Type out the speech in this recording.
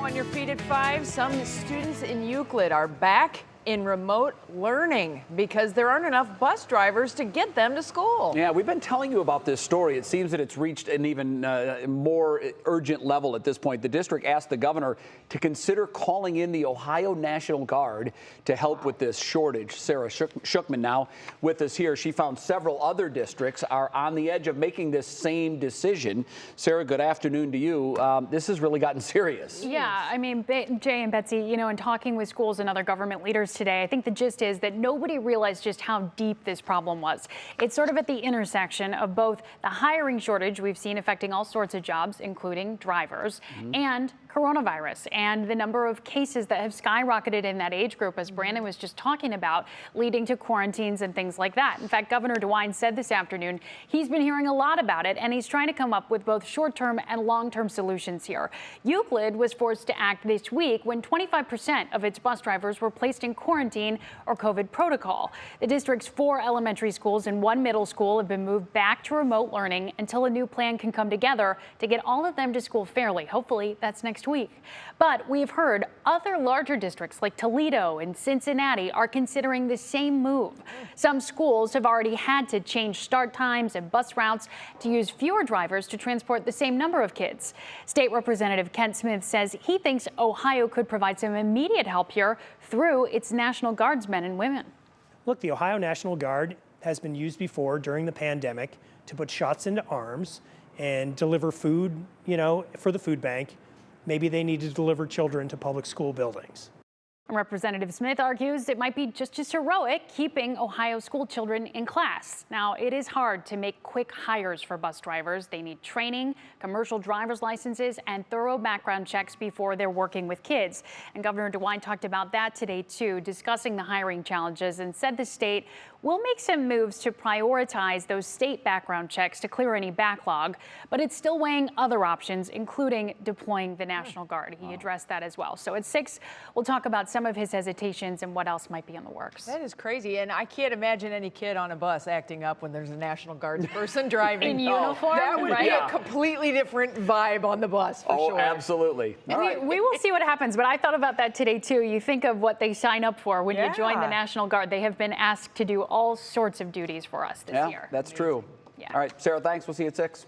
on your feet at 5. Some students in Euclid are back in remote learning because there aren't enough bus drivers to get them to school. Yeah, we've been telling you about this story. It seems that it's reached an even more urgent level at this point. The district asked the governor to consider calling in the Ohio National Guard to help with this shortage. Sarah Schuchman now with us here. She found several other districts are on the edge of making this same decision. Sarah, good afternoon to you. This has really gotten serious. Yeah, I mean, Jay and Betsy, you know, in talking with schools and other government leaders today, I think the gist is that nobody realized just how deep this problem was. It's sort of at the intersection of both the hiring shortage we've seen affecting all sorts of jobs, including drivers, and coronavirus and the number of cases that have skyrocketed in that age group, as Brandon was just talking about, leading to quarantines and things like that. In fact, Governor DeWine said this afternoon he's been hearing a lot about it, and he's trying to come up with both short-term and long-term solutions here. Euclid was forced to act this week when 25% of its bus drivers were placed in quarantine or COVID protocol. The district's 4 elementary schools and 1 middle school have been moved back to remote learning until a new plan can come together to get all of them to school fairly. Hopefully that's next week. But we've heard other larger districts like Toledo and Cincinnati are considering the same move. Some schools have already had to change start times and bus routes to use fewer drivers to transport the same number of kids. State Representative Kent Smith says he thinks Ohio could provide some immediate help here through its National Guardsmen and women. Look, the Ohio National Guard has been used before during the pandemic to put shots into arms and deliver food, you know, for the food bank. Maybe they need to deliver children to public school buildings. Representative Smith argues it might be just as heroic keeping Ohio school children in class. Now, it is hard to make quick hires for bus drivers. They need training, commercial driver's licenses, and thorough background checks before they're working with kids. And Governor DeWine talked about that today, too, discussing the hiring challenges, and said the state will make some moves to prioritize those state background checks to clear any backlog. But it's still weighing other options, including deploying the National Guard. He addressed that as well. So at 6, we'll talk about some of his hesitations and what else might be in the works. That is crazy, and I can't imagine any kid on a bus acting up when there's a National Guard person driving. In uniform, that would be a completely different vibe on the bus, for sure. Oh, absolutely. We will see what happens, but I thought about that today, too. You think of what they sign up for when you join the National Guard. They have been asked to do all sorts of duties for us this year. That's true. Yeah. All right, Sarah, thanks. We'll see you at 6.